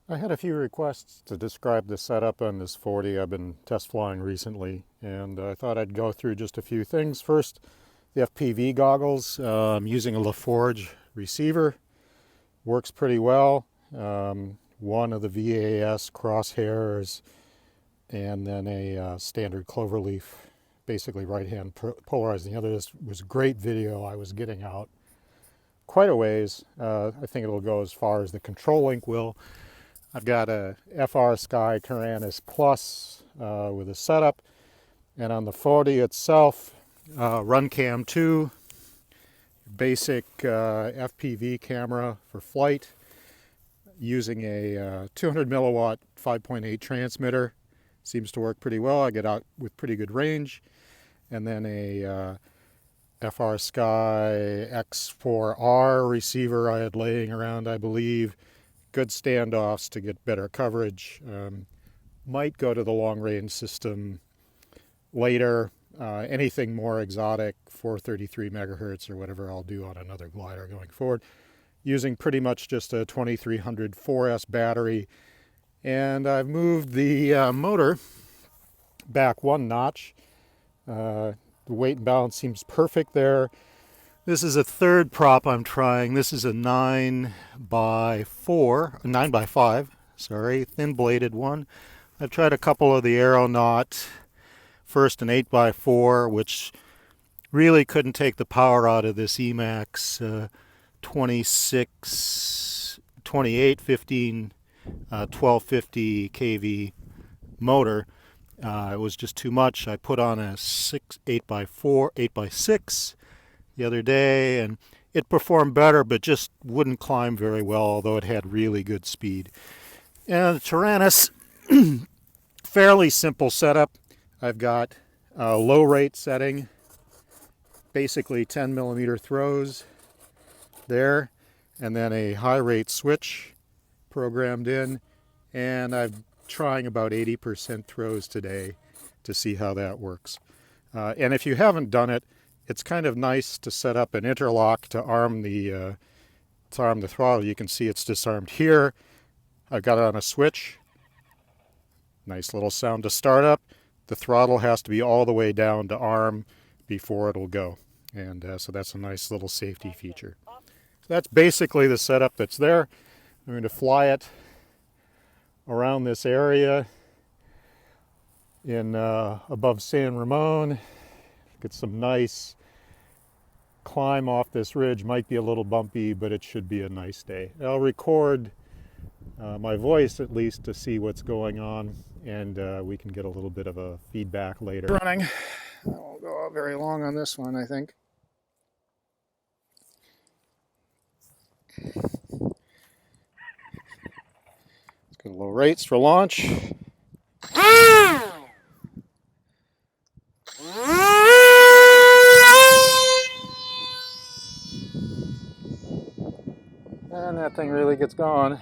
I had a few requests to describe the setup on this 40 I've been test flying recently, and I thought I'd go through just a few things. First, the FPV goggles. I'm using a LaForge receiver. Works pretty well. One of the VAS crosshairs, and then a standard cloverleaf, basically right-hand polarizing. The other was great video I was getting out quite a ways. I think it'll go as far as the control link will. I've got a FRSky Taranis Plus with a setup, and on the 40 itself, RunCam 2, basic FPV camera for flight, using a 200 milliwatt 5.8 transmitter. Seems to work pretty well. I get out with pretty good range. And then a FRSky X4R receiver I had laying around, I believe. Good standoffs to get better coverage. Might go to the long range system later. Anything more exotic, 433 megahertz or whatever, I'll do on another glider going forward. Using pretty much just a 2300 4S battery. And I've moved the motor back one notch. The weight and balance seems perfect there. This is a third prop I'm trying. This is a 9x5, sorry, thin bladed one. I've tried a couple of the Aeronaut, first an 8x4, which really couldn't take the power out of this Emax 1250 kV motor. It was just too much. I put on a 8x6 the other day, and it performed better, but just wouldn't climb very well, although it had really good speed. And the Taranis, fairly simple setup. I've got a low rate setting, basically 10 millimeter throws there, and then a high rate switch programmed in, and I'm trying about 80% throws today to see how that works. And if you haven't done it, it's kind of nice to set up an interlock to arm the throttle. You can see it's disarmed here. I've got it on a switch. Nice little sound to start up. The throttle has to be all the way down to arm before it'll go. And so that's a nice little safety feature. So that's basically the setup that's there. I'm going to fly it around this area in above San Ramon. Get some nice climb off this ridge. Might be a little bumpy, but it should be a nice day. I'll record my voice at least to see what's going on, and we can get a little bit of a feedback later. Running. I won't go out very long on this one, I think. Let's get low rates for launch. And that thing really gets going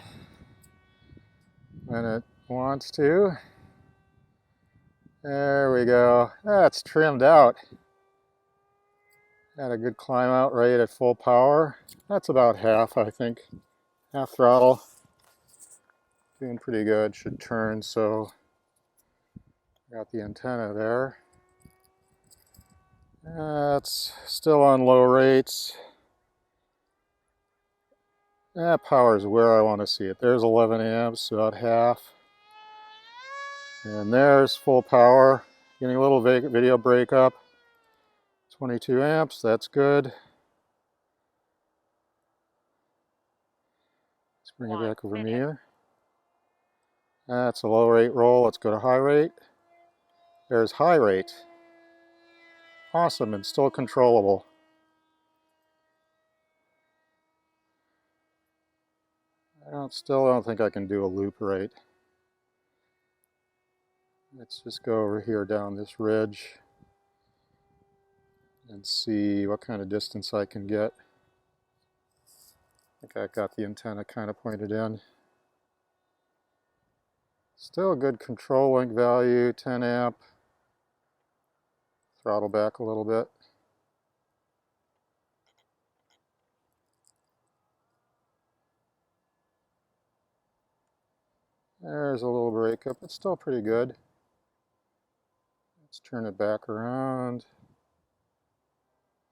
when it wants to. There we go. That's trimmed out. Got a good climb out rate at full power. That's about half, I think. Half throttle. Doing pretty good. Should turn, so got the antenna there. It's still on low rates. That power is where I want to see it. There's 11 amps, about half. And there's full power. Getting a little video breakup. 22 amps, that's good. Let's bring it back over here. That's a low rate roll. Let's go to high rate. There's high rate. Awesome, and still controllable. Still don't think I can do a loop right. Let's just go over here down this ridge and see what kind of distance I can get. I think I got the antenna kind of pointed in. Still a good control link value, 10 amp. Throttle back a little bit. There's a little breakup. It's still pretty good. Let's turn it back around.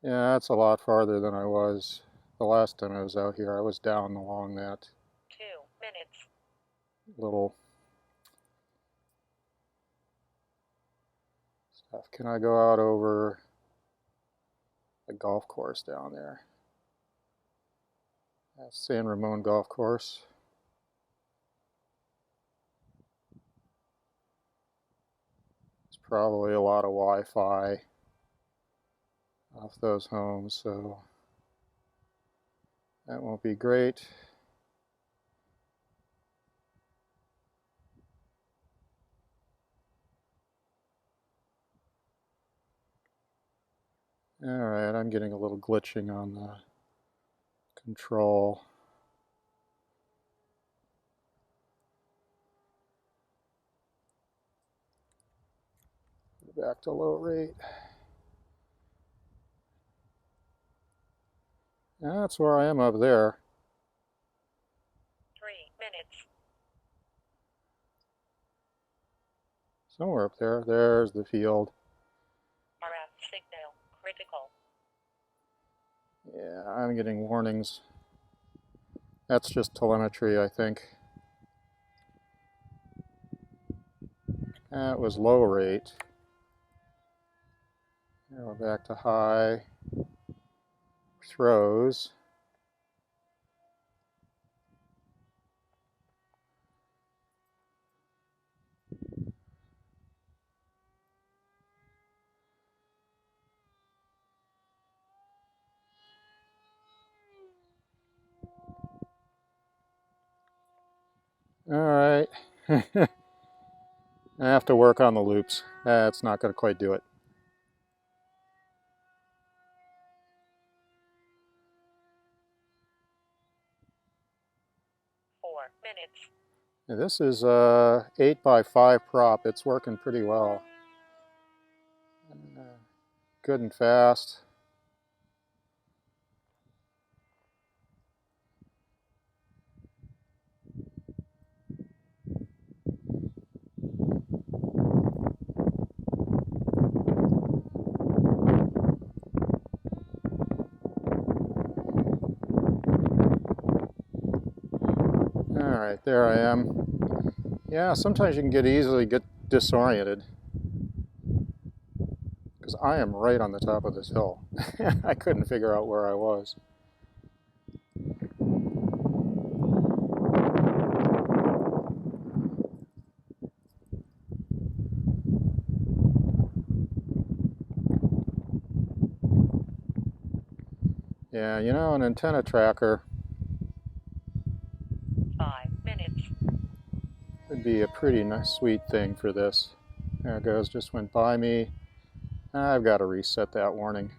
Yeah, that's a lot farther than I was the last time I was out here. I was down along that 2 minutes. Little stuff. Can I go out over the golf course down there? That's San Ramon Golf Course. It's probably a lot of Wi-Fi off those homes, so that won't be great. Alright, I'm getting a little glitching on the control. Back to low rate. That's where I am up there. 3 minutes. Somewhere up there. There's the field. RF signal critical. Yeah, I'm getting warnings. That's just telemetry, I think. That was low rate. Now we're back to high. Throws. Alright. I have to work on the loops. That's not going to quite do it. This is a 8x5 prop. It's working pretty well. Good and fast. Alright, there I am. Yeah, sometimes you can easily get disoriented. Because I am right on the top of this hill. I couldn't figure out where I was. Yeah, you know, an antenna tracker 5 minutes. would be a pretty nice, sweet thing for this. There it goes, just went by me. I've got to reset that warning.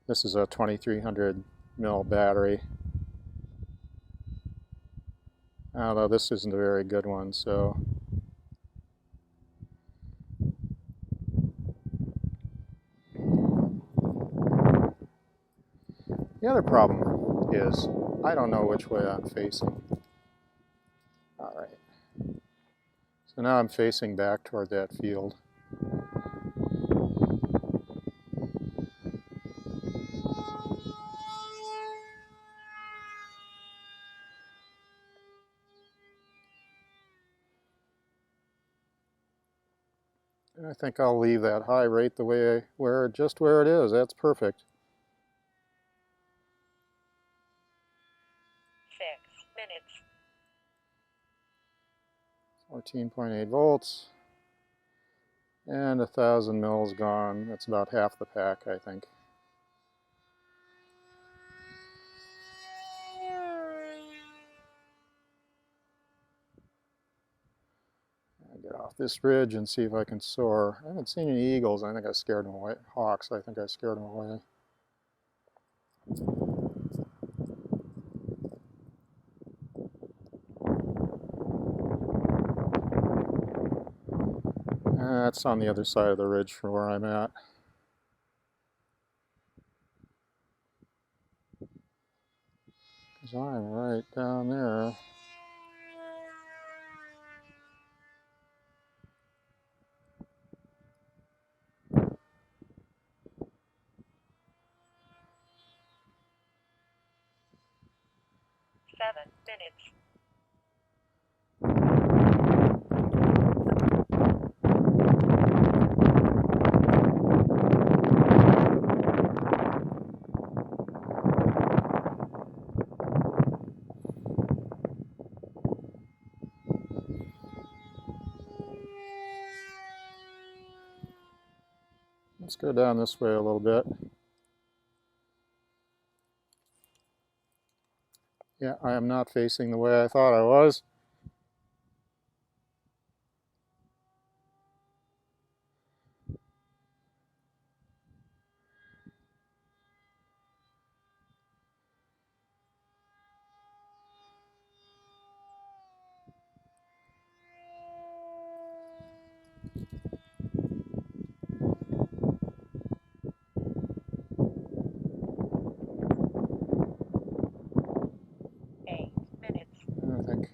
This is a 2300 mil battery. Although this isn't a very good one, so. The other problem is I don't know which way I'm facing. Alright. So now I'm facing back toward that field. I think I'll leave that high rate the way just where it is. That's perfect. 6 minutes. 14.8 volts. And 1,000 mils gone. That's about half the pack, I think. I'll get off this ridge and see if I can soar. I haven't seen any eagles. I think I scared them away. Hawks, I think I scared them away. That's on the other side of the ridge from where I'm at. Because I'm right down there. 7 minutes. Let's go down this way a little bit. Yeah, I am not facing the way I thought I was. I think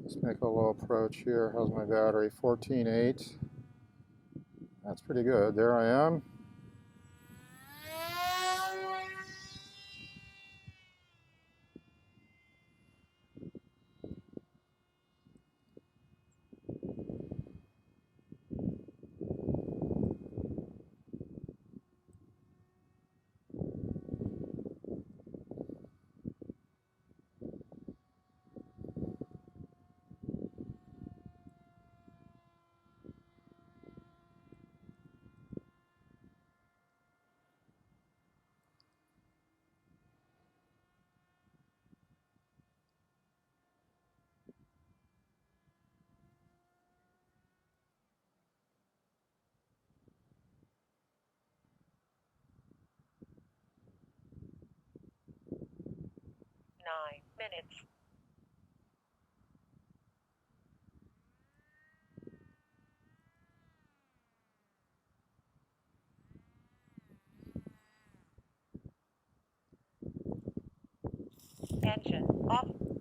let's make a low approach here. How's my battery? 14.8. That's pretty good. There I am. Nine minutes. Engine off.